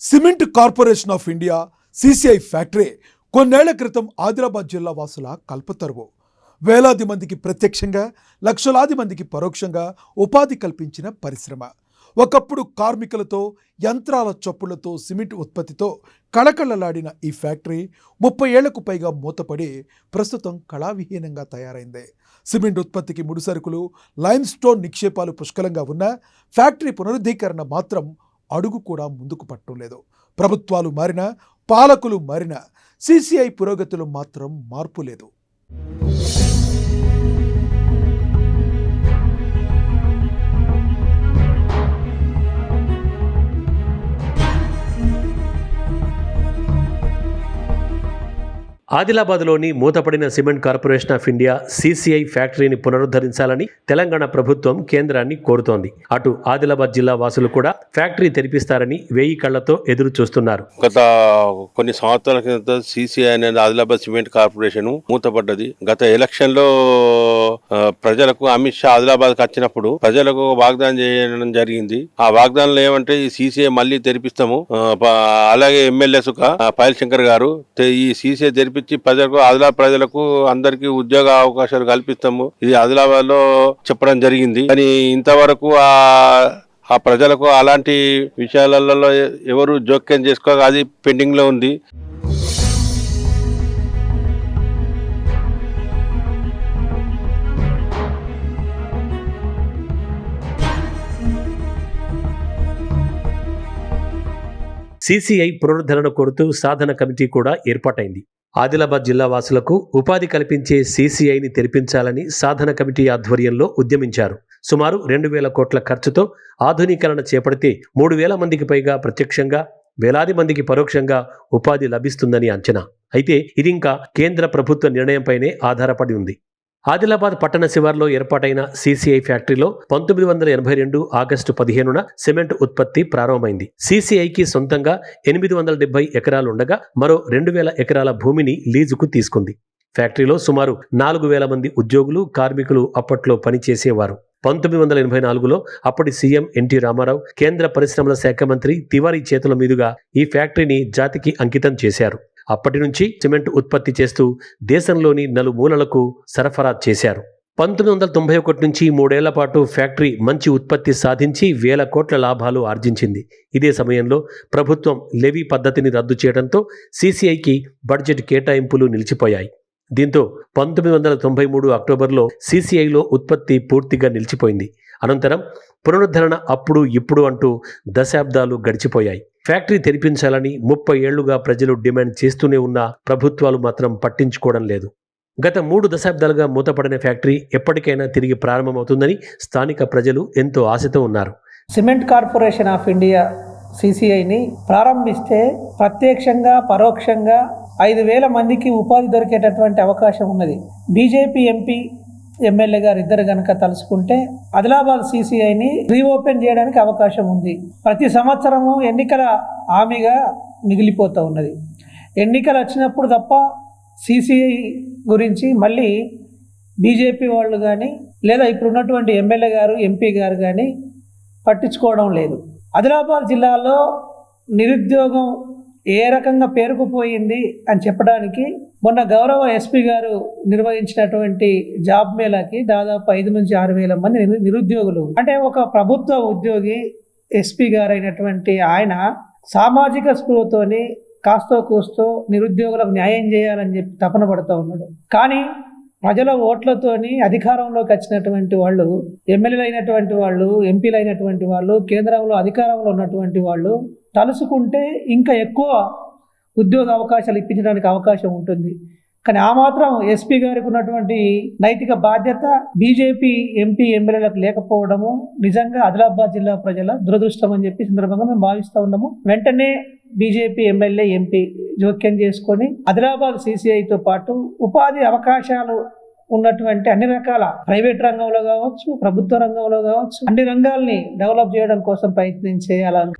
Cement corporation of India CCI factory కొన్నేళ్ల క్రితం ఆదిలాబాద్ జిల్లా వాసుల కల్పతరువు. వేలాది మందికి ప్రత్యక్షంగా, లక్షలాది మందికి పరోక్షంగా ఉపాధి కల్పించిన పరిశ్రమ. ఒకప్పుడు కార్మికులతో, యంత్రాల చప్పుళ్లతో, సిమెంట్ ఉత్పత్తితో కళకళలాడిన ఈ ఫ్యాక్టరీ 30 ఏళ్లకు పైగా మూతపడి ప్రస్తుతం కళావిహీనంగా తయారైంది. సిమెంట్ ఉత్పత్తికి ముడిసరుకులు, లైమ్ స్టోన్ నిక్షేపాలు పుష్కలంగా ఉన్న ఫ్యాక్టరీ పునరుద్ధీకరణ మాత్రం అడుగు కూడా ముందుకు పట్టడం లేదు. ప్రభుత్వాలు మారినా, పాలకులు మారినా సిసిఐ పురోగతిలో మాత్రం మార్పు లేదు. ఆదిలాబాద్లోని మూతపడిన cement corporation of India CCI ఫ్యాక్టరీని పునరుద్ధరించాలని తెలంగాణ ప్రభుత్వం కేంద్రాన్ని కోరుతోంది. అటు ఆదిలాబాద్ జిల్లా వాసులు కూడా ఫ్యాక్టరీ తెరిపిస్తారని 1000 కళ్లతో ఎదురు చూస్తున్నారు. గత కొన్ని సంవత్సరాల కింద సిసిఐ అనేది ఆదిలాబాద్ సిమెంట్ కార్పొరేషన్ మూతపడ్డది. గత ఎలక్షన్ లో ప్రజలకు అమిత్ షా ఆదిలాబాద్ వచ్చినప్పుడు ప్రజలకు వాగ్దానం చేయడం జరిగింది. ఆ వాగ్దానంలో ఏమంటే ఈ సిసిఐ మళ్ళీ తెరిపిస్తాము, అలాగే ఎమ్మెల్యే సుఖ పాయల్ శంకర్ గారు ఈ సిసిఐ తెరిపి ప్రజలకు, ఆదిలాబాద్ ప్రజలకు అందరికీ ఉద్యోగ అవకాశాలు కల్పిస్తాము, ఇది ఆదిలాబాద్ లో చెప్పడం జరిగింది. కానీ ఇంతవరకు ఆ ప్రజలకు అలాంటి విషయాలలో ఎవరు జోక్యం చేసుకోక అది పెండింగ్ లో ఉంది. సిసిఐ పునరుద్ధరణ కోరుతూ సాధన కమిటీ కూడా ఏర్పాటైంది. ఆదిలాబాద్ జిల్లా వాసులకు ఉపాధి కల్పించే సిసిఐని తెరిపించాలని సాధన కమిటీ ఆధ్వర్యంలో ఉద్యమించారు. సుమారు 2000 కోట్ల ఖర్చుతో ఆధునీకరణ చేపడితే 3000 మందికి పైగా ప్రత్యక్షంగా, వేలాది మందికి పరోక్షంగా ఉపాధి లభిస్తుందని అంచనా. అయితే ఇది ఇంకా కేంద్ర ప్రభుత్వ నిర్ణయంపైనే ఆధారపడి ఉంది. ఆదిలాబాద్ పట్టణ శివార్లో ఏర్పాటైన సిసిఐ ఫ్యాక్టరీలో 1982 ఆగస్టు 15న సిమెంట్ ఉత్పత్తి ప్రారంభమైంది. సిసిఐకి సొంతంగా 870 ఎకరాలుండగా మరో 2000 ఎకరాల భూమిని లీజుకు తీసుకుంది. ఫ్యాక్టరీలో సుమారు 4000 మంది ఉద్యోగులు, కార్మికులు అప్పట్లో పనిచేసేవారు. 1984లో అప్పటి సీఎం ఎన్టీ రామారావు, కేంద్ర పరిశ్రమల శాఖ మంత్రి తివారీ చేతుల మీదుగా ఈ ఫ్యాక్టరీని జాతికి అంకితం చేశారు. అప్పటి నుంచి సిమెంట్ ఉత్పత్తి చేస్తూ దేశంలోని నలుమూలలకు సరఫరా చేశారు. 1991 నుంచి 3 ఏళ్ల పాటు ఫ్యాక్టరీ మంచి ఉత్పత్తి సాధించి 1000 కోట్ల లాభాలు ఆర్జించింది. ఇదే సమయంలో ప్రభుత్వం లెవీ పద్ధతిని రద్దు చేయడంతో సిసిఐకి బడ్జెట్ కేటాయింపులు నిలిచిపోయాయి. దీంతో 1993 అక్టోబర్లో సిసిఐలో ఉత్పత్తి పూర్తిగా నిలిచిపోయింది. అనంతరం పునరుద్ధరణ అప్పుడు ఇప్పుడు అంటూ దశాబ్దాలు గడిచిపోయాయి. ఫ్యాక్టరీ తెరిపించాలని 30 ఏళ్లుగా ప్రజలు డిమాండ్ చేస్తూనే ఉన్నా ప్రభుత్వాలు మాత్రం పట్టించుకోవడం లేదు. గత 3 దశాబ్దాలుగా మూతపడిన ఫ్యాక్టరీ ఎప్పటికైనా తిరిగి ప్రారంభమవుతుందని స్థానిక ప్రజలు ఎంతో ఆశతో ఉన్నారు. సిమెంట్ కార్పొరేషన్ ఆఫ్ ఇండియా సిసిఐని ప్రారంభిస్తే ప్రత్యక్షంగా, పరోక్షంగా 5000 మందికి ఉపాధి దొరికేటటువంటి అవకాశం ఉన్నది. బీజేపీ ఎంపీ, ఎమ్మెల్యే గారు ఇద్దరు కనుక తలుసుకుంటే ఆదిలాబాద్ సిసిఐని రీఓపెన్ చేయడానికి అవకాశం ఉంది. ప్రతి సంవత్సరము ఎన్నికల హామీగా మిగిలిపోతూ ఉన్నది. ఎన్నికలు వచ్చినప్పుడు తప్ప సిసిఐ గురించి మళ్ళీ బీజేపీ వాళ్ళు కానీ లేదా ఇప్పుడు ఉన్నటువంటి ఎమ్మెల్యే గారు, ఎంపీ గారు కానీ పట్టించుకోవడం లేదు. ఆదిలాబాద్ జిల్లాలో నిరుద్యోగం ఏ రకంగా పేరుకుపోయింది అని చెప్పడానికి మొన్న గౌరవ ఎస్పీ గారు నిర్వహించినటువంటి జాబ్ మేళాకి దాదాపు 5 నుంచి 6 వేల మంది నిరుద్యోగులు, అంటే ఒక ప్రభుత్వ ఉద్యోగి ఎస్పీ గారు అయినటువంటి ఆయన సామాజిక స్పృహతోని కాస్తో కూస్తో నిరుద్యోగులకు న్యాయం చేయాలని చెప్పి తపన పడుతూ ఉన్నాడు. కానీ ప్రజల ఓట్లతోని అధికారంలోకి వచ్చినటువంటి వాళ్ళు, ఎమ్మెల్యేలు అయినటువంటి వాళ్ళు, ఎంపీలు అయినటువంటి వాళ్ళు, కేంద్రంలో అధికారంలో ఉన్నటువంటి వాళ్ళు తలుసుకుంటే ఇంకా ఎక్కువ ఉద్యోగ అవకాశాలు ఇప్పించడానికి అవకాశం ఉంటుంది. కానీ ఆ మాత్రం ఎస్పీ గారికి ఉన్నటువంటి నైతిక బాధ్యత బీజేపీ ఎంపీ ఎమ్మెల్యేలకు లేకపోవడము నిజంగా ఆదిలాబాద్ జిల్లా ప్రజల దురదృష్టం అని చెప్పి సందర్భంగా మేము భావిస్తూ ఉన్నాము. వెంటనే బీజేపీ ఎమ్మెల్యే, ఎంపీ జోక్యం చేసుకొని ఆదిలాబాద్ సిసిఐతో పాటు ఉపాధి అవకాశాలు ఉన్నటువంటి అన్ని రకాల ప్రైవేట్ రంగంలో కావచ్చు, ప్రభుత్వ రంగంలో కావచ్చు, అన్ని రంగాల్ని డెవలప్ చేయడం కోసం ప్రయత్నం చేయాలని.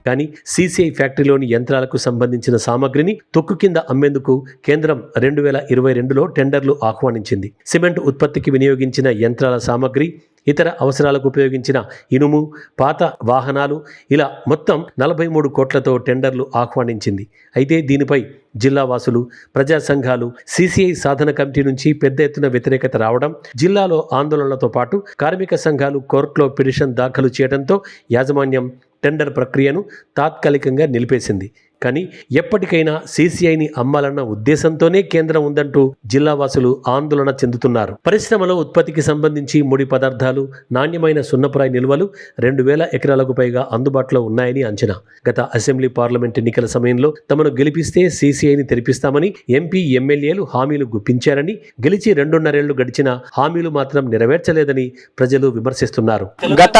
కానీ సీసీఐ ఫ్యాక్టరీలోని యంత్రాలకు సంబంధించిన సామగ్రిని తొక్కు కింద అమ్మేందుకు కేంద్రం 2022లో టెండర్లు ఆహ్వానించింది. సిమెంట్ ఉత్పత్తికి వినియోగించిన యంత్రాల సామగ్రి, ఇతర అవసరాలకు ఉపయోగించిన ఇనుము, పాత వాహనాలు, ఇలా మొత్తం 43 కోట్లతో టెండర్లు ఆహ్వానించింది. అయితే దీనిపై జిల్లా వాసులు, ప్రజా సంఘాలు, సీసీఐ సాధన కమిటీ నుంచి పెద్ద ఎత్తున వ్యతిరేకత రావడం, జిల్లాలో ఆందోళనలతో పాటు కార్మిక సంఘాలు కోర్టులో పిటిషన్ దాఖలు చేయడంతో యాజమాన్యం టెండర్ ప్రక్రియను తాత్కాలికంగా నిలిపేసింది. కానీ ఎప్పటికైనా సీసీఐని అమ్మాలన్న ఉద్దేశంతోనే కేంద్రం ఉందంటూ జిల్లావాసులు ఆందోళన చెందుతున్నారు. పరిశ్రమలో ఉత్పత్తికి సంబంధించి ముడి పదార్థాలు, నాణ్యమైన సున్నపురాయి నిల్వలు 2000 ఎకరాలకు పైగా అందుబాటులో ఉన్నాయని అంచనా. గత అసెంబ్లీ, పార్లమెంట్ ఎన్నికల సమయంలో తమను గెలిపిస్తే సీసీఐని తెరిపిస్తామని ఎంపీ, ఎమ్మెల్యేలు హామీలు గుప్పించారని, గెలిచి 2.5 ఏళ్లు గడిచినా హామీలు మాత్రం నెరవేర్చలేదని ప్రజలు విమర్శిస్తున్నారు. గత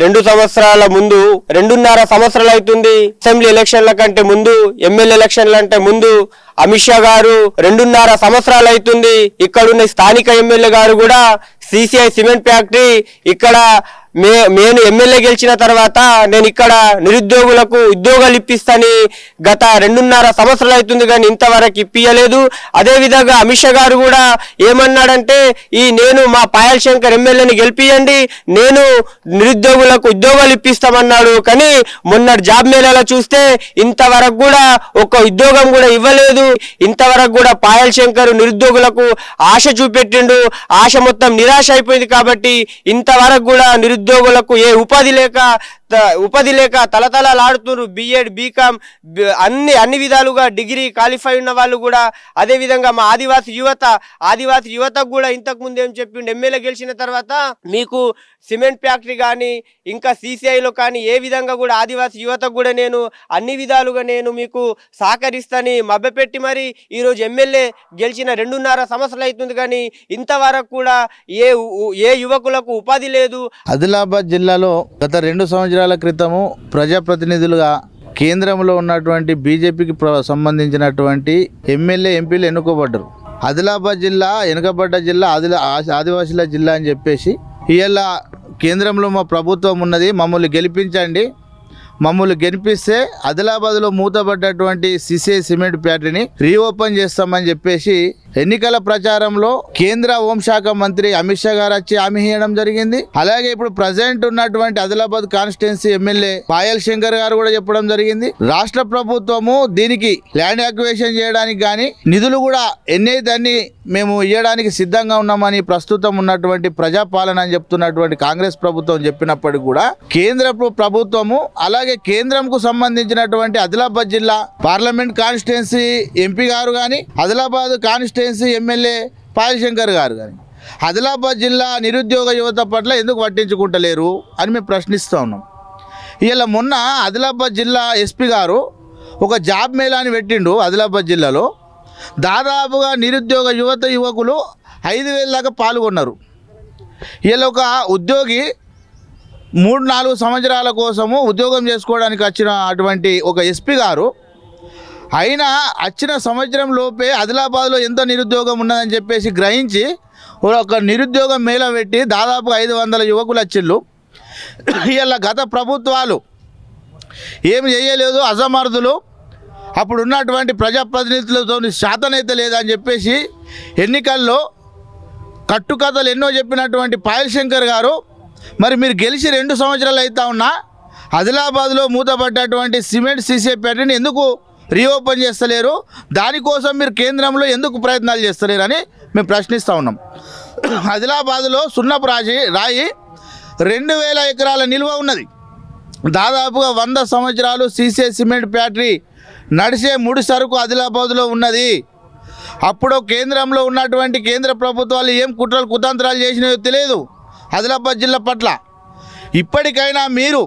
2 సంవత్సరాల ముందు 2.5 సంవత్సరాలు అవుతుంది. అసెంబ్లీ ఎలక్షన్ల కంటే ముందు, ఎమ్మెల్యే ఎలక్షన్ల అంటే ముందు అమిత్ షా గారు 2.5 సంవత్సరాలు అవుతుంది. ఇక్కడున్న స్థానిక ఎమ్మెల్యే గారు కూడా సీసీఐ సిమెంట్ ఫ్యాక్టరీ ఇక్కడ నేను ఎమ్మెల్యే గెలిచిన తర్వాత నేను ఇక్కడ నిరుద్యోగులకు ఉద్యోగాలు ఇప్పిస్తాని గత 2.5 సంవత్సరాలు అవుతుంది, కానీ ఇంతవరకు ఇప్పియలేదు. అదేవిధంగా అమిత్ షా గారు కూడా ఏమన్నాడంటే, నేను మా పాయల్ శంకర్ ఎమ్మెల్యేని గెలిపియండి, నేను నిరుద్యోగులకు ఉద్యోగాలు ఇప్పిస్తామన్నాడు. కానీ మొన్న జాబ్ మేళాలో చూస్తే ఇంతవరకు కూడా ఒక ఉద్యోగం కూడా ఇవ్వలేదు. ఇంతవరకు కూడా పాయల్ శంకర్ నిరుద్యోగులకు ఆశ చూపెట్టిండు. ఆశ మొత్తం నిరాశ అయిపోయింది. కాబట్టి ఇంతవరకు కూడా నిరుద్యోగులకు ఏ ఉపాధి లేక తలతలలాడుతున్నారు. బిఎడ్, బీకామ్ అన్ని విధాలుగా డిగ్రీ క్వాలిఫై ఉన్న వాళ్ళు కూడా. అదేవిధంగా మా ఆదివాసీ యువతకు కూడా ఇంతకు ముందు ఏం చెప్పిండు, ఎమ్మెల్యే గెలిచిన తర్వాత మీకు సిమెంట్ ఫ్యాక్టరీ కానీ ఇంకా సీసీఐలో కానీ ఏ విధంగా కూడా ఆదివాసీ యువతకు కూడా నేను అన్ని విధాలుగా నేను మీకు సహకరిస్తాని మభ్యపెట్టి మరి ఈరోజు ఎమ్మెల్యే గెలిచిన 2.5 సంవత్సరాలు అవుతుంది, కానీ ఇంతవరకు కూడా ఏ యువకులకు ఉపాధి లేదు. ఆదిలాబాద్ జిల్లాలో గత 2 సంవత్సరాల క్రితము ప్రజాప్రతినిధులుగా కేంద్రంలో ఉన్నటువంటి బీజేపీకి సంబంధించినటువంటి ఎమ్మెల్యే, ఎంపీలు ఎన్నుకోబడ్డారు. ఆదిలాబాద్ జిల్లా వెనుకబడ్డ జిల్లా, ఆదివాసీల జిల్లా అని చెప్పేసి ఇవాళ కేంద్రంలో మా ప్రభుత్వం ఉన్నది, మమ్మల్ని గెలిపించండి, మమ్మల్ని గెలిపిస్తే ఆదిలాబాద్లో మూతపడ్డటువంటి సీసీఐ సిమెంట్ ఫ్యాక్టరీని రీఓపెన్ చేస్తామని చెప్పేసి ఎన్నికల ప్రచారంలో కేంద్ర హోంశాఖ మంత్రి అమిత్ షా గారు వచ్చి హామీ ఇవ్వడం జరిగింది. అలాగే ఇప్పుడు ప్రజెంట్ ఉన్నటువంటి ఆదిలాబాద్ కాన్స్టిట్యున్సీ ఎమ్మెల్యే పాయల్ శంకర్ గారు కూడా చెప్పడం జరిగింది. రాష్ట్ర ప్రభుత్వము దీనికి ల్యాండ్ అక్విజిషన్ చేయడానికి కానీ నిధులు కూడా దాన్ని మేము ఇవ్వడానికి సిద్ధంగా ఉన్నామని ప్రస్తుతం ఉన్నటువంటి ప్రజాపాలన అని చెప్తున్నటువంటి కాంగ్రెస్ ప్రభుత్వం చెప్పినప్పటికీ కూడా కేంద్ర ప్రభుత్వము అలాగే కేంద్రంకు సంబంధించినటువంటి ఆదిలాబాద్ జిల్లా పార్లమెంట్ కాన్స్టిట్యున్సీ ఎంపీ గారు కానీ ఆదిలాబాద్ కాన్స్టిట్యున్సీ ఎమ్మెల్యే పాయల్ శంకర్ గారు కానీ ఆదిలాబాద్ జిల్లా నిరుద్యోగ యువత పట్ల ఎందుకు పట్టించుకుంటలేరు అని మేము ప్రశ్నిస్తూ ఉన్నాం. ఇలా మొన్న ఆదిలాబాద్ జిల్లా ఎస్పీ గారు ఒక జాబ్ మేళాని పెట్టిండు ఆదిలాబాద్ జిల్లాలో. దాదాపుగా నిరుద్యోగ యువకులు 5,000 దాకా పాల్గొన్నారు. ఇలా ఒక ఉద్యోగి 3-4 సంవత్సరాల కోసము ఉద్యోగం చేసుకోవడానికి వచ్చిన అటువంటి ఒక ఎస్పీ గారు అయినా వచ్చిన సంవత్సరం లోపే ఆదిలాబాద్లో ఎంత నిరుద్యోగం ఉన్నదని చెప్పేసి గ్రహించి ఒక నిరుద్యోగం మేళ పెట్టి దాదాపు 500 యువకులు వచ్చిళ్ళు. ఇలా గత ప్రభుత్వాలు ఏమి చేయలేదు, అసమర్థులు, అప్పుడు ఉన్నటువంటి ప్రజాప్రతినిధులతో శాతనైతే లేదని చెప్పేసి ఎన్నికల్లో కట్టుకథలు ఎన్నో చెప్పినటువంటి పాయల్ శంకర్ గారు మరి మీరు గెలిచి 2 సంవత్సరాలు అవుతా ఉన్నా ఆదిలాబాద్లో మూతపడ్డటువంటి సిమెంట్ సీసీఐ ఫ్యాక్టరీని ఎందుకు రీఓపెన్ చేస్తలేరు, దానికోసం మీరు కేంద్రంలో ఎందుకు ప్రయత్నాలు చేస్తలేరు అని మేము ప్రశ్నిస్తూ ఉన్నాం. ఆదిలాబాద్లో సున్నపు రాయి 2,000 ఎకరాల నిల్వ ఉన్నది. దాదాపుగా 100 సంవత్సరాలు సీసీఐ సిమెంట్ ఫ్యాక్టరీ నడిచే ముడి సరుకు ఆదిలాబాద్లో ఉన్నది. అప్పుడు కేంద్రంలో ఉన్నటువంటి కేంద్ర ప్రభుత్వాలు ఏం కుతంత్రాలు చేసినాయో తెలియదు ఆదిలాబాద్ జిల్లా పట్ల. ఇప్పటికైనా మీరు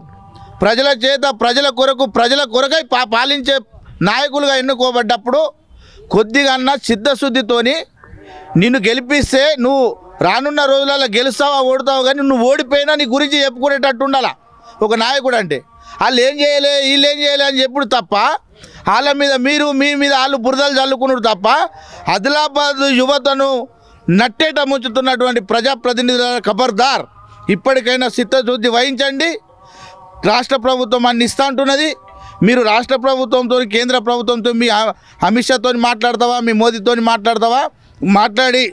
ప్రజల చేత ప్రజల కొరకై పాలించే నాయకులుగా ఎన్నుకోబడ్డప్పుడు కొద్దిగా చిత్తశుద్ధితోని నిన్ను గెలిపిస్తే నువ్వు రానున్న రోజులలో గెలుస్తావా ఓడుతావు, కానీ నువ్వు ఓడిపోయినా నీ గురించి చెప్పుకునేటట్టు ఉండాలా ఒక నాయకుడు అంటే. వాళ్ళు ఏం చేయలే, వీళ్ళు ఏం చేయలే అని చెప్పుడు తప్ప, వాళ్ళ మీద మీ మీద వాళ్ళు బురదలు చల్లుకున్నాడు తప్ప ఆదిలాబాద్ యువతను నట్టేట ముంచుతున్నటువంటి ప్రజాప్రతినిధుల ఖబర్దార్, ఇప్పటికైనా చిత్తశుద్ధి వహించండి. రాష్ట్ర ప్రభుత్వం అన్ని ఇస్తా అంటున్నది, మీరు రాష్ట్ర ప్రభుత్వంతో కేంద్ర ప్రభుత్వంతో మీ అమిత్ షాతో మాట్లాడతావా, మీ మోదీతో మాట్లాడతావా? మాట్లాడి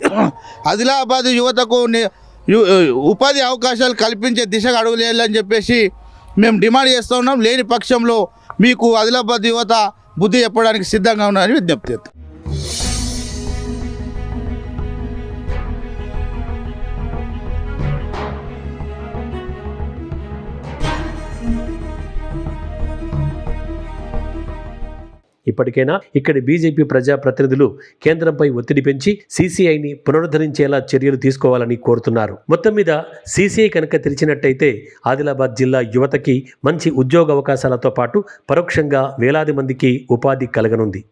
ఆదిలాబాద్ యువతకు ఉపాధి అవకాశాలు కల్పించే దిశగా అడుగులు వేయాలని చెప్పేసి మేము డిమాండ్ చేస్తూ ఉన్నాం. లేని పక్షంలో మీకు ఆదిలాబాద్ యువత బుద్ధి చెప్పడానికి సిద్ధంగా ఉన్నారని విజ్ఞప్తి చేస్తాం. ఇప్పటికైనా ఇక్కడి బీజేపీ ప్రజాప్రతినిధులు కేంద్రంపై ఒత్తిడి పెంచి సీసీఐని పునరుద్ధరించేలా చర్యలు తీసుకోవాలని కోరుతున్నారు. మొత్తం మీద సీసీఐ కనుక తెరిచినట్టయితే ఆదిలాబాద్ జిల్లా యువతకి మంచి ఉద్యోగ అవకాశాలతో పాటు పరోక్షంగా వేలాది మందికి ఉపాధి కలగనుంది.